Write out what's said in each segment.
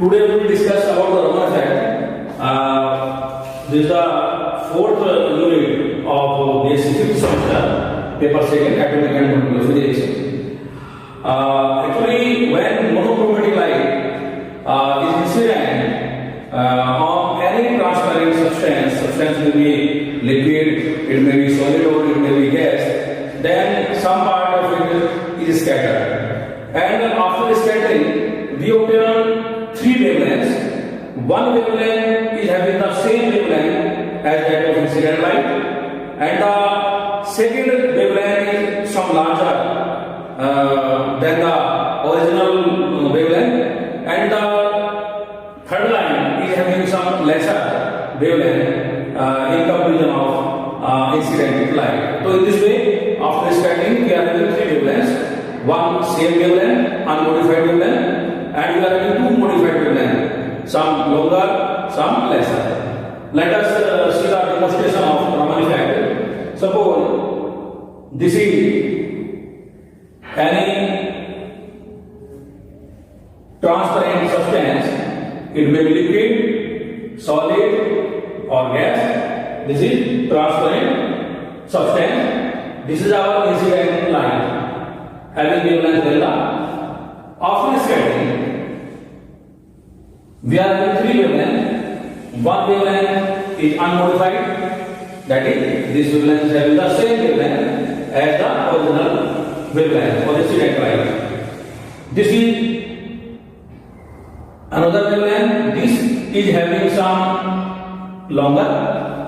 Today we will discuss about the Raman effect. This is the fourth unit of BSc fifth semester, paper second, atomic and molecular physics. Actually, when monochromatic light is incident on any transparent substance will be liquid, it may be solid or it may be gas, then some part of it is scattered. And after scattering, we obtain three wavelengths. One wavelength is having the same wavelength as that of incident light, and the second wavelength is some larger than the original wavelength, and the third line is having some lesser wavelength in comparison of incident light. So in this way, after scattering, we are having three wavelengths. One same wavelength, unmodified wavelength, and we are having two modified wavelengths, some longer, some lesser. Let us see the demonstration of Raman effect. Suppose this is any transparent substance, it may be liquid, solid or gas. This is transparent substance. This is our incident light having wavelength delta. After scattering, we are having three wavelengths. One wavelength is unmodified, that is, this wavelength is having the same wavelength as the original wavelength or incident light. This is another wavelength. This is having some longer,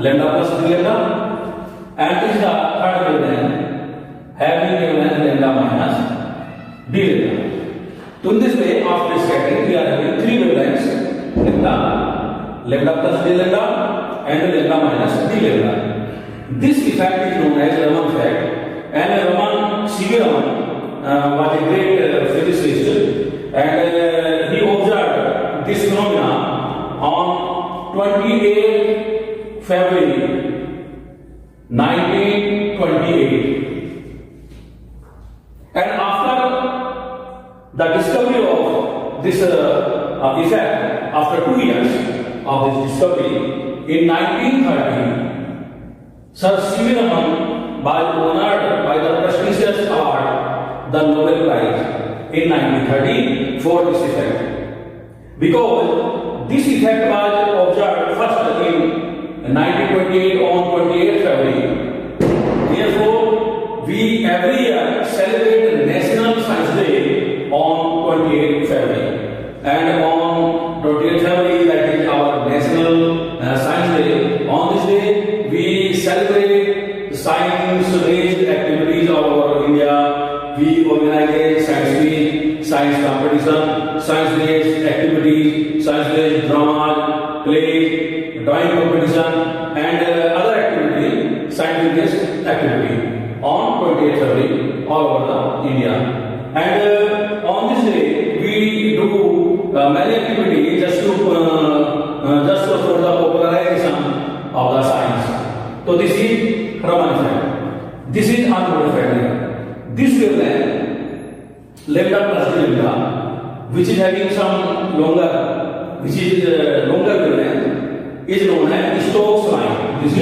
lambda plus d lambda, and this is the third wavelength having wavelength lambda minus d lambda. So in this way, after scattering, we are having three wavelengths: lambda plus d lambda, and lambda minus d lambda. This effect is known as Raman effect, and Raman, C.V. Raman was a great physicist, and he observed this phenomena on 28 February 1928. And after the discovery of this effect, after 2 years of this discovery, in 1930, Sir C.V. Raman was honored by the prestigious award, the Nobel Prize, in 1930 for this effect. Because this effect was observed first in 1928 on 28 February. Therefore, we every year celebrate National Science Day on 28 February. And on 28 February, that is our National Science Day. On this day, we celebrate science-based activities all over India. We organize science week, science competition, science-based activities, science-based drama, play, drawing competition, and other activity, science-based activity on 28th February all over the India. And on this day, we do many activities just for the popularization of the science. So this is Raman effect. This is unmodified. This wavelength, lambda plus d lambda, which is having some longer, longer wavelength, is known as Stokes line. This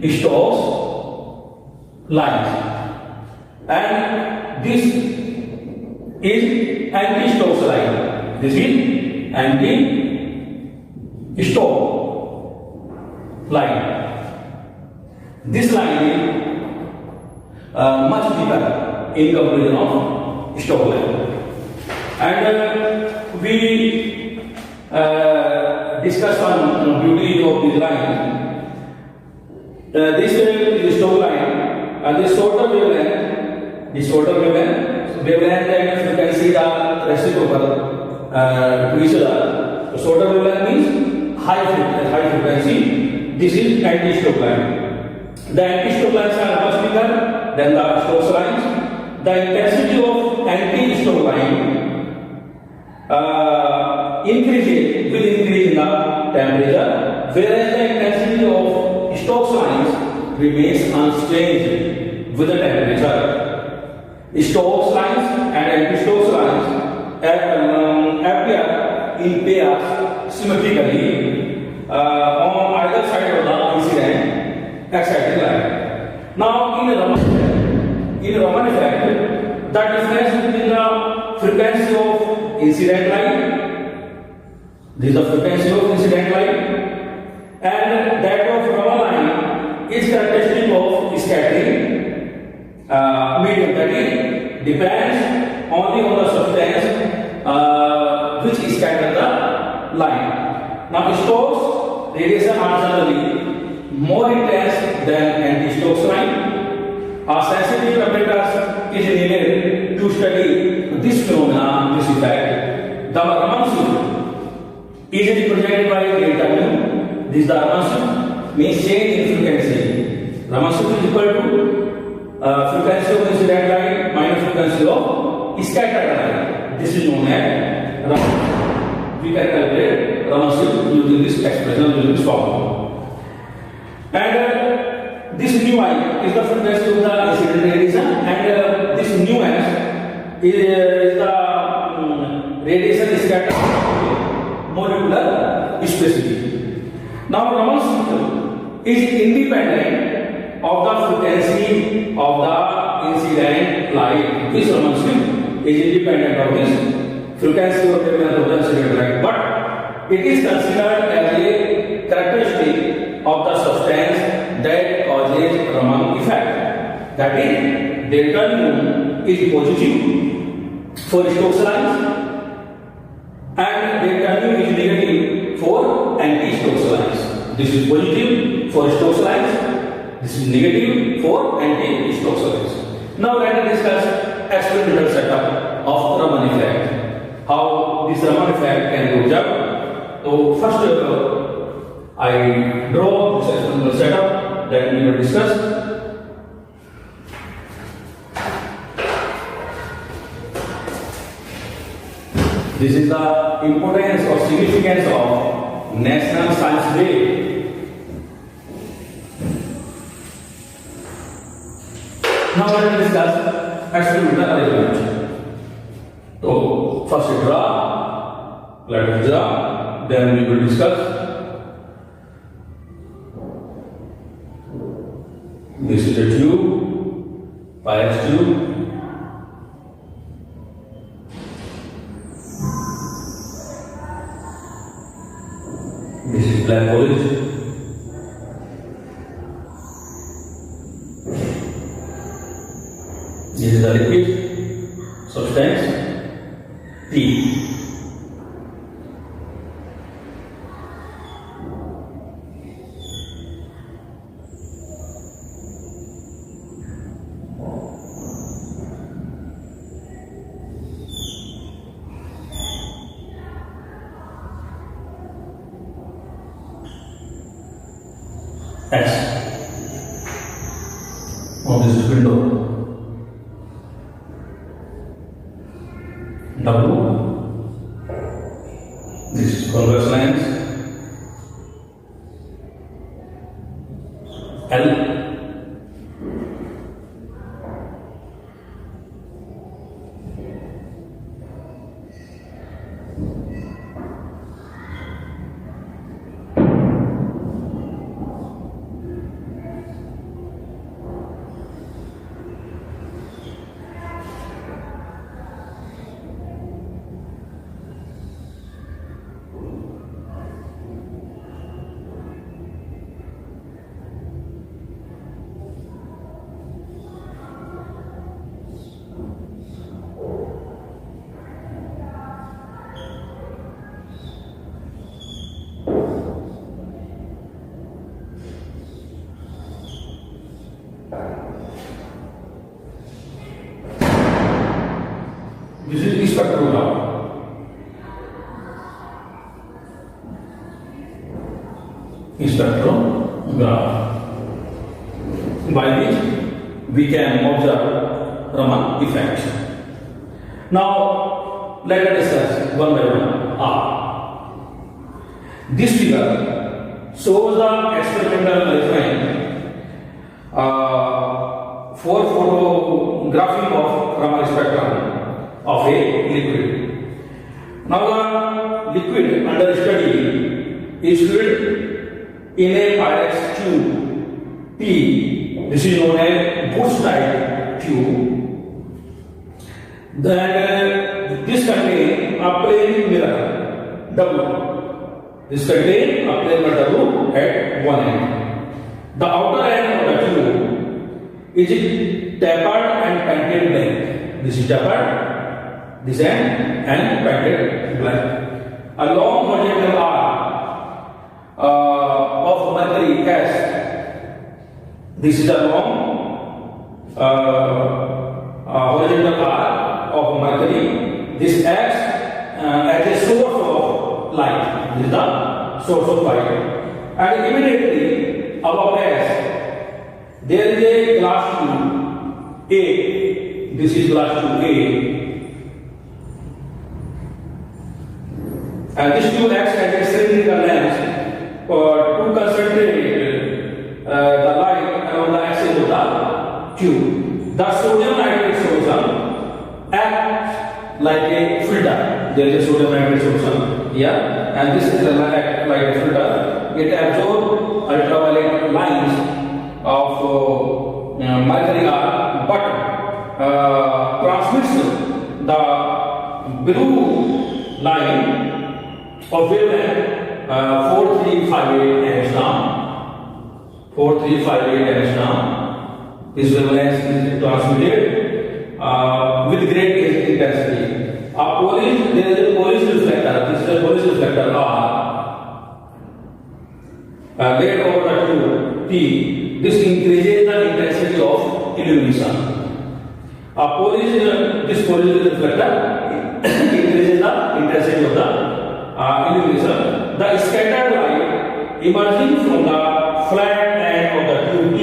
is Stokes line, and this is anti-Stokes line. This is anti-Stokes line. This line is much deeper in comparison of Stokes line, and we discuss on beauty of this line. This is Stokes line, and this shorter wavelength, and you can see the reciprocal to each other. The shorter wavelength means high frequency. This is anti-Stokes line. The anti-Stokes lines are much bigger than the Stokes lines. The intensity of anti-Stokes line increases with increase in the temperature, whereas the intensity of Stokes lines remains unchanged with the temperature. Stokes lines and anti-Stokes lines appear in pairs symmetrically on either side of the incident excited line. Now, in Raman effect, the difference between the frequency of incident line, this is the frequency of incident line, and that of Raman line is characteristic of scattering medium, that is depends only on the substance which scatter the line. Now, Stokes radiation are generally more intense than anti-Stokes line. A sensitive apparatus is needed to study this phenomena, this effect. The Raman shift is represented by delta mu. This is the Raman shift, means change in frequency. Raman shift is equal to frequency of incident line minus frequency of scattered line. This is known as Raman. We can calculate Raman shift using this expression, using this formula. And this nu I is the frequency of the incident radiation, and this nu s is the radiation scattered molecular specificity. Now, Raman shift is independent of the frequency of the incident light. This Raman shift is independent of this frequency of the incident light, but it is considered as a characteristic of the substance that causes Raman effect. That is, delta mu is positive for Stokes lines and delta mu is negative for anti-Stokes lines. This is positive for Stokes lines, this is negative for anti-Stokes lines. Now let us discuss experimental setup of Raman effect. How this Raman effect can be observed. So first I draw this experimental setup that we will discuss. This is the importance or significance of National Science Day. Now let us discuss experimental arrangement. So first we draw, let us draw, then we will discuss. This is a tube, Pyrex tube. This is black foliage. This is the liquid substance T. X on this window. W, this is convex lens. L, this is spectrograph. Spectrograph, by which we can observe Raman effect. Now let us discuss one by one. This figure shows the experimental arrangement for photographing of Raman spectrum of a liquid. Now the liquid under study is filled in a Pyrex tube P. This is known as Boost type tube. Then this contains a plane mirror W. This contains a plane mirror W at one end. The outer end of the tube is tapered and painted black. This is tapered, this end, and painted black. A long horizontal arc of mercury S. This is a long horizontal arc of mercury. This acts as a source of light. This is the source of light. And immediately above S, there is a glass tube A. This is glass tube A. And this tube acts as a cylindrical lens to concentrate the light around the axis of the tube. The sodium nitrate solution acts like a filter. There is a sodium nitrate solution here, and this is act like a filter. It absorbs ultraviolet lines of mercury arc, but transmits the blue line of wavelength 4358 angstrom. 4358 angstrom. This wavelength is transmitted with great intensity. There is a Polish reflector. This is a Polish reflector R. Laid over the tube P. This increases the intensity of illumination. This Polish reflector increases the intensity of the illumination. The scattered light emerging from the flat end of the tube P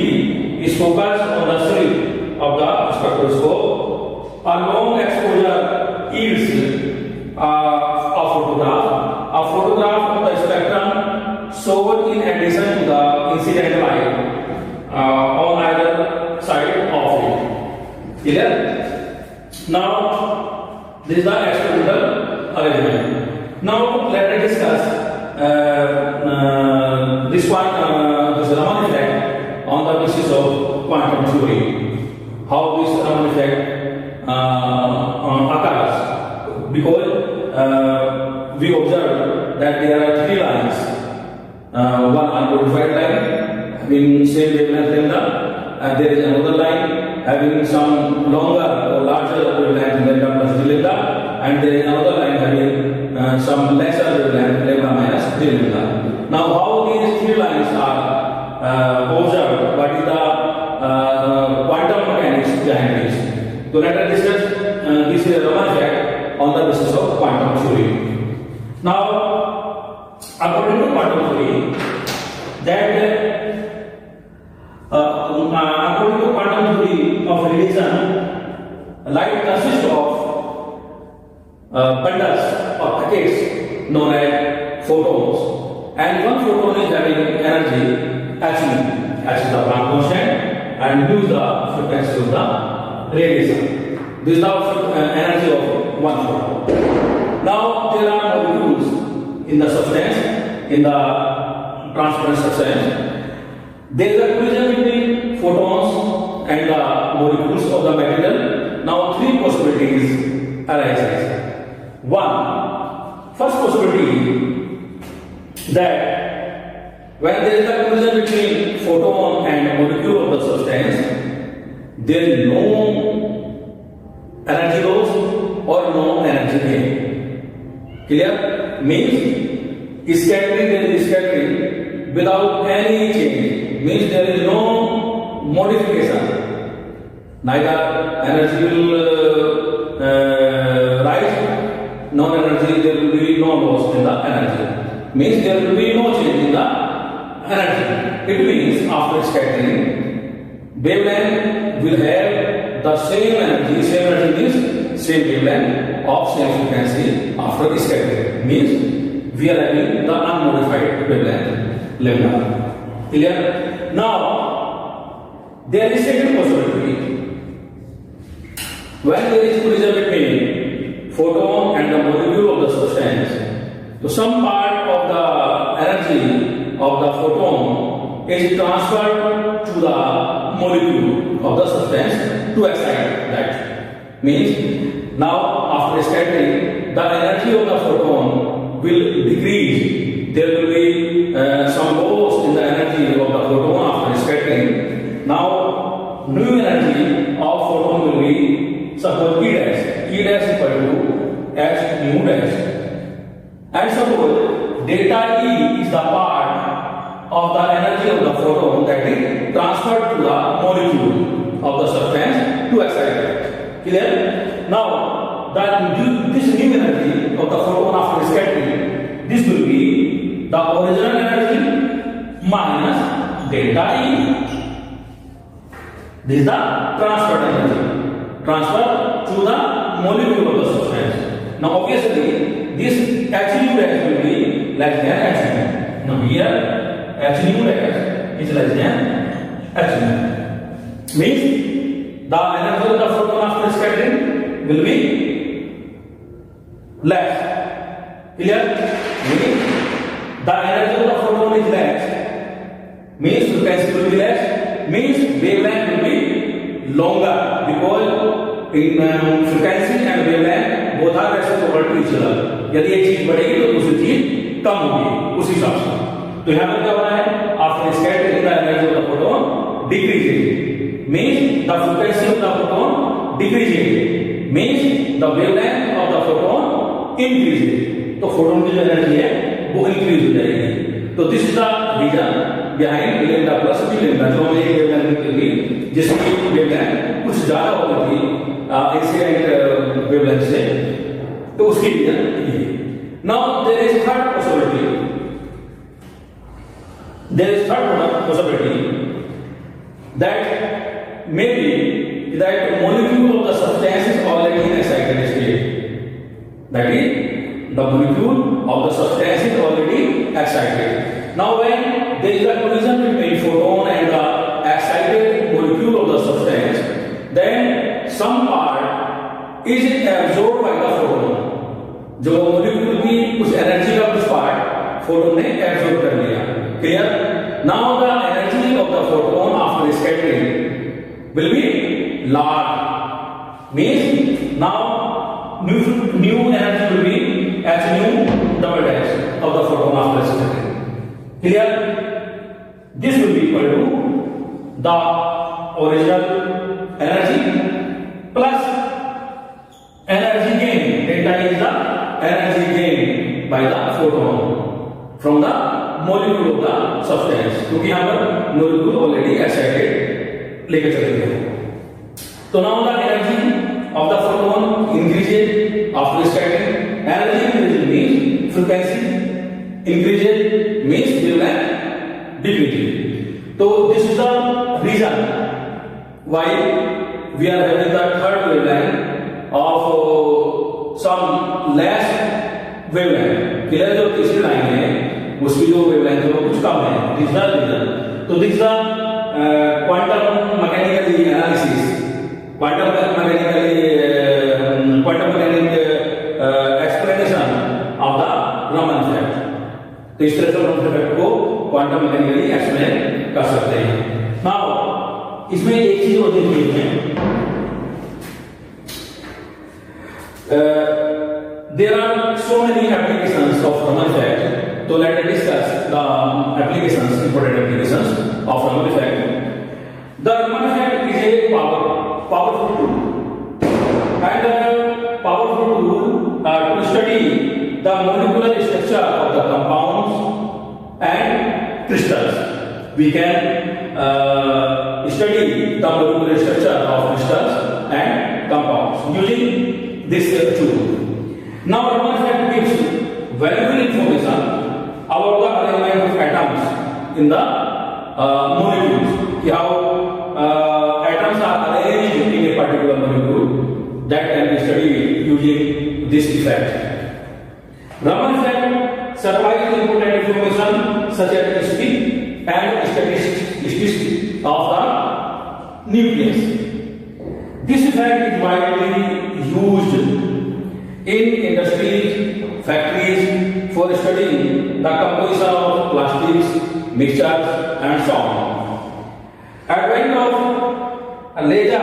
is focused on the slit of the spectroscope. A long exposure yields a photograph. A photograph of the spectrum shown in addition to the incident light on either side of it. Clear? Now, this is the experimental arrangement. Now, let us discuss this Raman effect on the basis of quantum theory. How this Raman effect occurs? Because we observe that there are three lines. One unmodified line having same wavelength lambda, and there is another line having some longer or larger wavelength lambda plus d lambda, and there is another line having some lesser wavelength lambda minus d lambda. Now, how these three lines are observed? What is the quantum mechanics behind this? So let us discuss this Raman effect on the basis of quantum theory. Now, according to quantum theory, according to quantum theory of radiation, light consists of bundles or packets known as photons, and one photon is having energy h, is the Planck constant, and mu is the frequency of the radiation. This is the energy of one photon. Now, there are molecules in the substance, in the transparent substance. There is a collision between photons and the molecules of the material. Now, three possibilities arise. First possibility that when there is a collision between photon and molecule of the substance, there is no energy loss or no energy gain. Clear? Means scattering, there is scattering without any change. Means there is no modification. Neither energy will rise, no energy, there will be no loss in the energy. Means there will be no change in the energy. It means after scattering, wavelength will have the same energy means same wavelength of same frequency after scattering. Means we are having the unmodified wavelength lambda. Clear? Now, there is second possibility. When there is collision between photon and the molecule of the substance, energy of the photon is transferred to the molecule of the substance to excite that. Means now after scattering, the energy of the photon will decrease. There will be some loss in the energy of the photon after scattering. Now new energy of photon will be suppose E dash. E dash equal to H mu dash. And suppose delta E is the part of the energy of the photon that is transferred to the molecule of the substance to excite it. Clear? Now, this new energy of the photon after scattering, this will be the original energy minus delta E. This is the transferred energy. Transfer to the molecule of the substance. Now, obviously, this H nu dash will be less than H nu. Now here H nu dash is less than H nu. Means the energy of the photon after scattering will be less. Clear? Means the energy of the photon is less. Means frequency will be less. Means wavelength will be longer because in frequency and wavelength both are reciprocal to each other. यदि एक चीज बढ़ेगी तो दूसरी चीज कम होगी उस हिसाब से. तो यहाँ पर क्या हो रहा है? After scattering the energy of the photon decreases. Means the frequency of the photon decreases. Means the wavelength of the photon increases. तो photon की जो energy है वो increase हो जाएगी. तो this is the reason behind lambda plus b lambda जो हमें एक wavelength निकली जिसकी wavelength कुछ ज्यादा हो गई थी incident wavelength से. तो उसकी reason. Now there is third possibility. There is third possibility that maybe that molecule of the substance is already in excited state. That is, the molecule of the substance is already excited. Now when there is a collision between photon and the excited molecule of the substance, then some part is absorbed by the photon. जो molecule की उस energy का कुछ part photon ने absorb कर लिया. Clear? Now the energy of the photon after scattering will be large. Means now new energy will be h nu double dash of the photon after scattering. Clear? This will be equal to the original energy plus energy gain. Delta is the energy gained by the photon from the molecule of the substance. क्योंकि यहाँ पर molecule already excited लेकर चले गए. तो now the energy of the photon increases after scattering. Energy increases means frequency increases means wavelength decreases. So this is the reason why we are having the third wavelength of some less wavelength. Clear? जो तीसरी line है उसकी जो wavelength है वो कुछ कम है. This is the reason. तो this is the quantum mechanical analysis. Quantum mechanical explanation of the Raman effect. तो इस तरह से Raman effect को quantum mechanically explain कर सकते हैं. Now इसमें एक चीज और देखिए हैं. There are so many applications of Raman effect. So let us discuss the applications, important applications of Raman effect. The Raman effect is a powerful tool, and powerful tool to study the molecular structure of the compounds and crystals. We can study the molecular structure of crystals and compounds using this tool. Now, Raman effect gives valuable information about the arrangement of atoms in the molecules. How atoms are arranged in a particular molecule, that can be studied using this effect. Raman effect supplies important information such as speed and statistics of the nucleus. This effect is widely used in industries, factories for studying the composition of plastics, mixtures, and so on. Advent of laser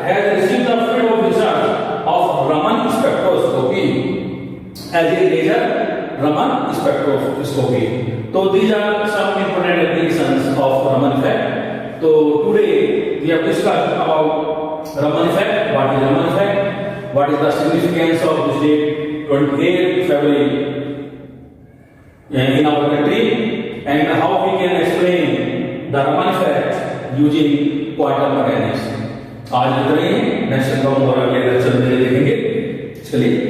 has received the field of research of Raman spectroscopy as a laser Raman spectroscopy. So these are some important applications of Raman effect. So today we have discussed about Raman effect. What is Raman effect? What is the significance of this date, 28th February, in our country, and how we can explain the Raman effect using quantum mechanics. आज इतना ही है, next हम और अगले lecture में देखेंगे। चलिए।